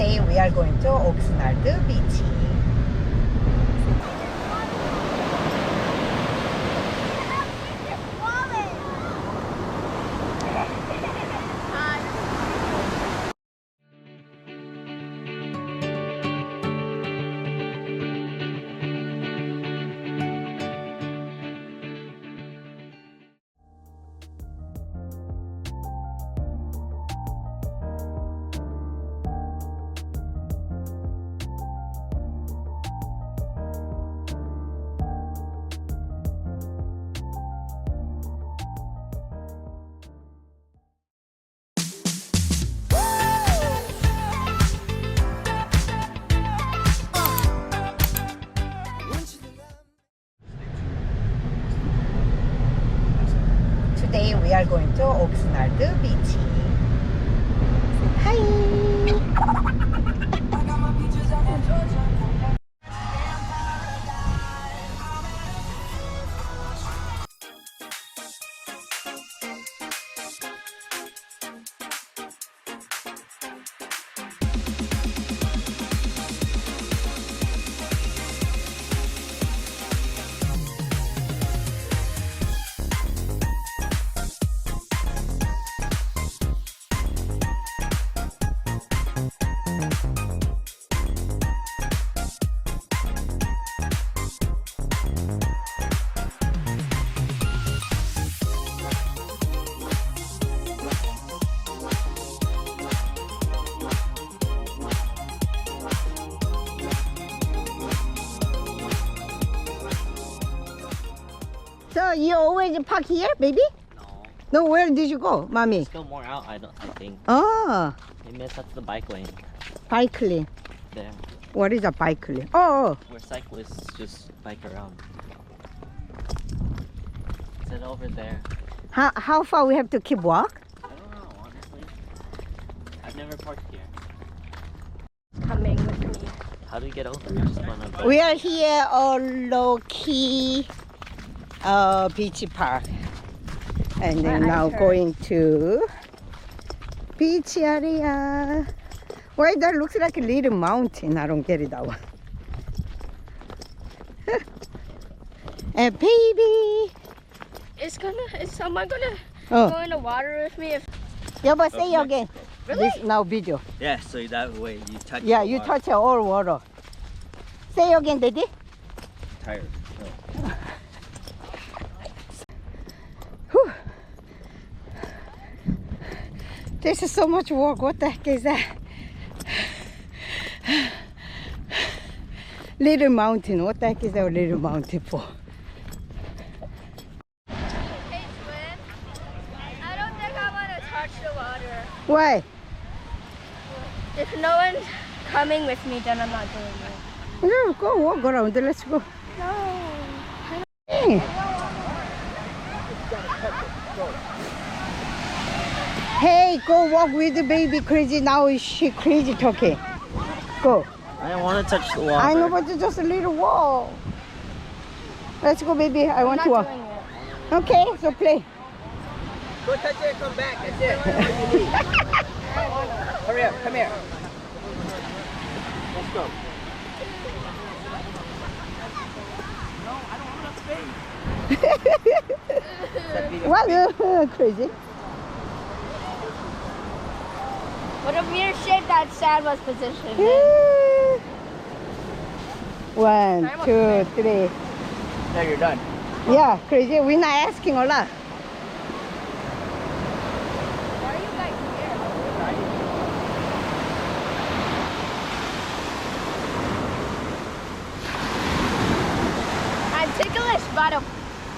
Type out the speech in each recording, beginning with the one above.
Today we are going to Oxnard Beach. Today we are going to Oxnard Beach. Hi! So you always park here, baby? No. No, where did you go, mommy? Let's go more out, I think. Oh, Maybe that's the bike lane. bike lane. There. What is a bike lane? Oh, Where cyclists just bike around. Is it over there? how far we have to keep walk? I don't know, honestly. I've never parked here. Coming with me. How do we get over? I just wanna go. We are here on low-key beach park. And then now going to beach area. Why that looks like a little mountain? I don't get it that one. And baby. Is someone gonna Oh, go in the water with me? If yeah, but say again. Really? This now video. Yeah, so that way you touch Yeah, the you water. touch all water. Say again, daddy. Tired. No. Whew. This is so much work. What the heck is that? Little mountain. What the heck is that little mountain for? Hey, twin. I don't think I want to touch the water. Why? If no one's coming with me, then I'm not doing it. Yeah, go walk around. Let's go. No. Hey. Hey, go walk with the baby. Crazy now. Is she crazy talking? Go. I don't want to touch the water. I know, but it's just a little walk. Let's go, baby. I want I'm to not walk. doing it. Okay, so play. Go touch it and come back. That's it. Hurry up. Come here. Let's go. What? Crazy. What a weird shape that sand was positioned in. 1, 2, 3. Now you're done. Yeah, crazy. We're not asking a lot. Why are you guys here? I'm ticklish, but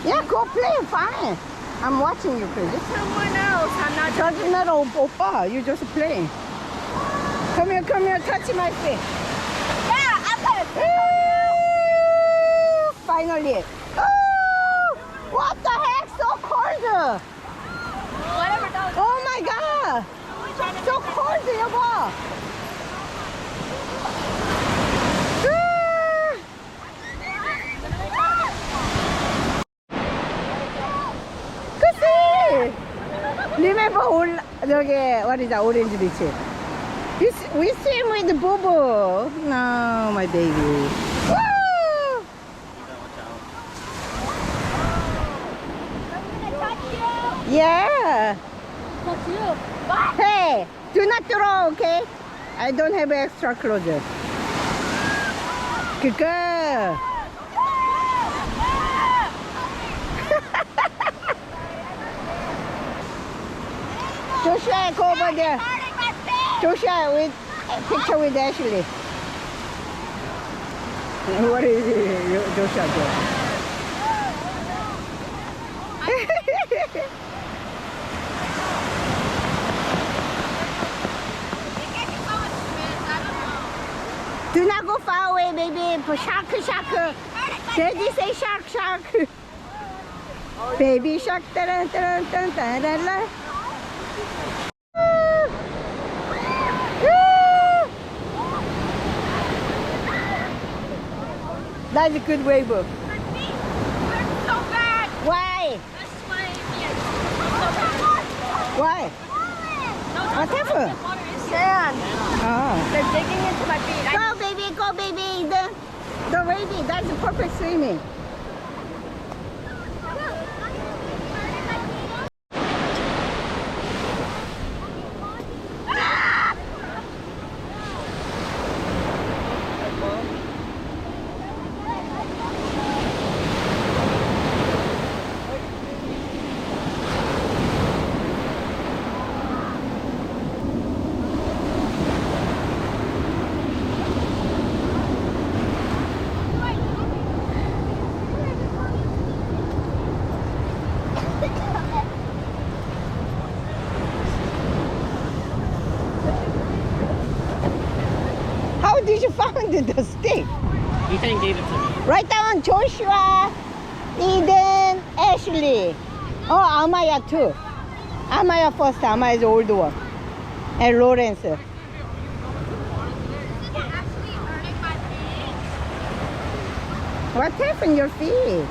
Yeah, go play. Fine. I'm watching you, crazy. someone else. I'm not Doesn't matter, Opa. You just play. Come here. Touch my face. Yeah, I'm gonna. Finally. Oh, what the heck? So cold. Whatever that was. Oh my God. So cold, 여보. 그치? Remember, what is that, Orange Beach? We swim with the boo boo. No, my baby. Woo! Yeah. Touch you. Hey, do not throw, okay? I don't have extra clothes. Good girl. Joshua, go over there. Joshua, with picture with Ashley. What is it, Joshua doing? Do not go far away, baby. Shark, shark. Daddy say shark, shark. Baby shark. Da da da da da da da. That's a good wave. My feet hurt so bad. Why? That's why so bad. Why? What happened? Sand. Oh. They're digging into my feet. Go, baby, go, baby. The baby, that's perfect swimming. How did you find the stick? Ethan gave it to me. Write down Joshua, Eden, Ashley. Oh, Amaya too. Amaya first, Amaya is the old one. And Lawrence. What happened your feet?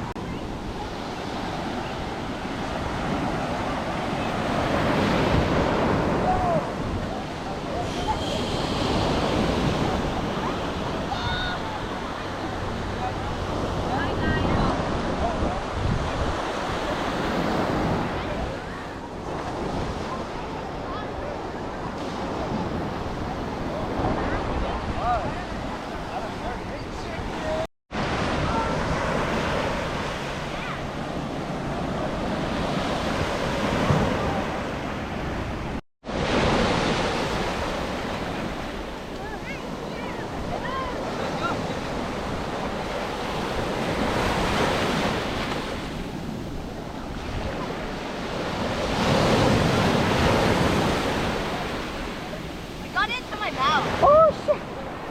Got into my mouth. Oh shit,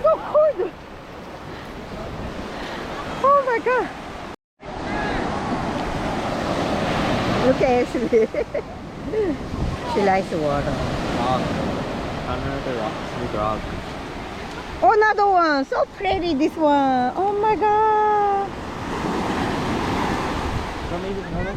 so cold. Oh my god. Look at Ashley. She likes the water. Another rock, dog. Oh, another one. So pretty, this one. Oh my god. So maybe another.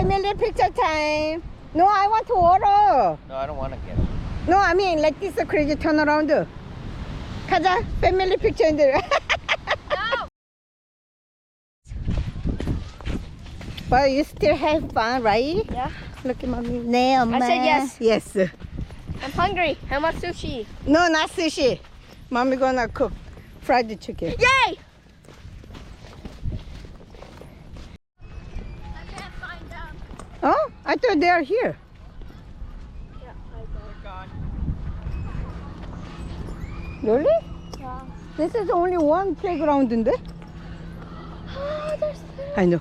family picture time. No, I want to order. No, I don't want to get it. No, I mean like this crazy turn around. 가자, family picture. No. But you still have fun, right? Yeah. Look at mommy. 네, 엄마. I said yes. Yes. I'm hungry. I want sushi. No, not sushi. Mommy gonna cook fried chicken. Yay! I can't find them. Oh, I thought they are here. Yeah, I Really? Yeah. This is only one playground in there. Oh, there's I know.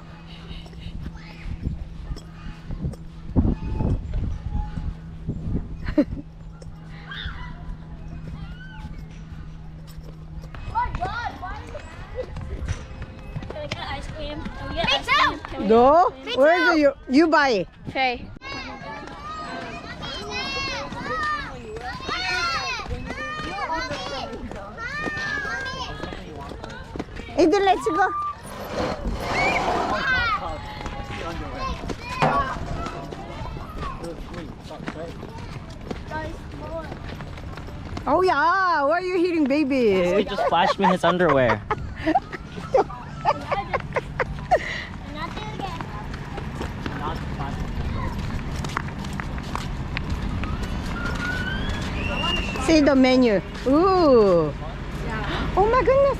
my God, why Can I get ice cream? Can we get ice cream? Can we No? get ice cream? Where do you buy it? Okay. Either let's go. Oh yeah, why are you hitting He baby? just flashed me his underwear. See the menu. Ooh. Oh my goodness.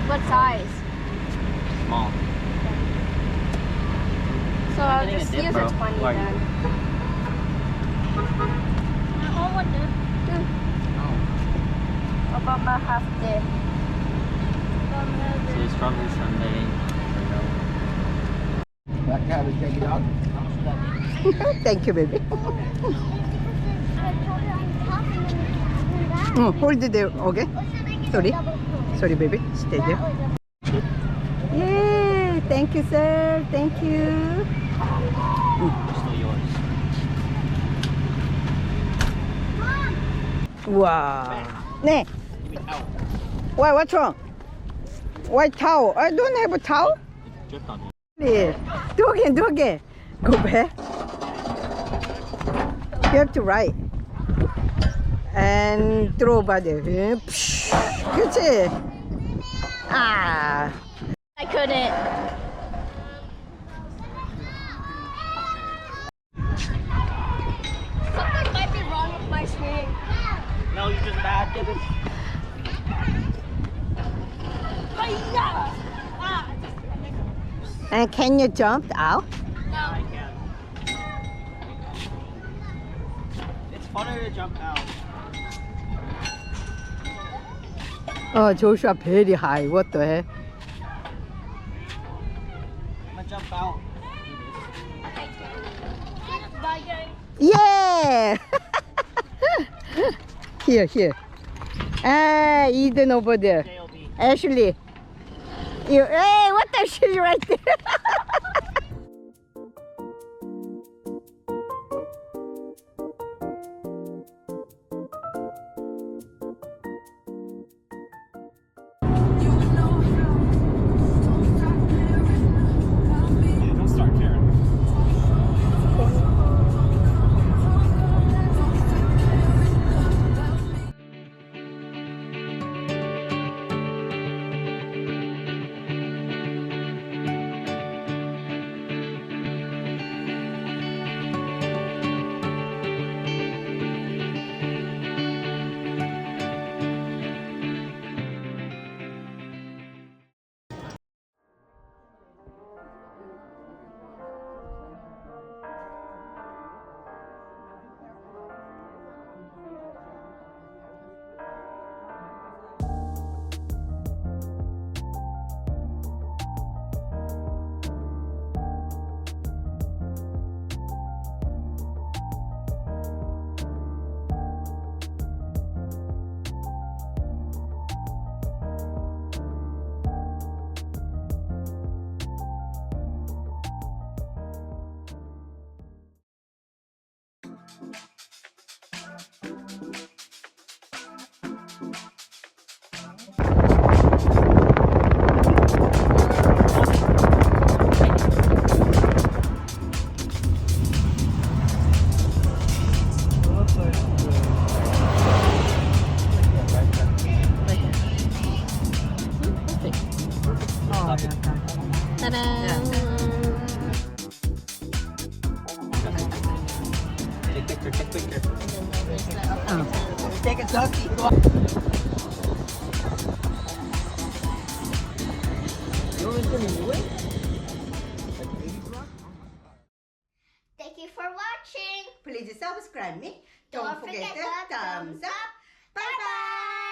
What size? Small. So I'll Getting a just dip, use bro. a 20 Who are you? then. I want to. Oh. Obama half day. So it's strawberry sundae. That cat is taking out. Thank you, baby. Hold it there, okay? Sorry. Sorry, baby. Stay there. Yay! Thank you, sir. Thank you. Still yours. Wow. 네. Why? What's wrong? Why towel? I don't have a towel. Dripped on you. Yeah. Do again. Do again. Go back. You have to write. And throw over there. 그치? Ah. I couldn't. Something might be wrong with my screen. No, you just bad did it. And can you jump out? I can. It's funner to jump out. Oh, Joshua very high. What the heck? I'm gonna jump out. Bye, guys. Yeah! Here. Ah, Eden over there. JLB. Ashley. You, hey, what the shit right there? Don't start caring. quicker, get quicker. Take a selfie. You want to do it? Thank you for watching. Please subscribe me. Don't forget the thumbs up. Bye bye.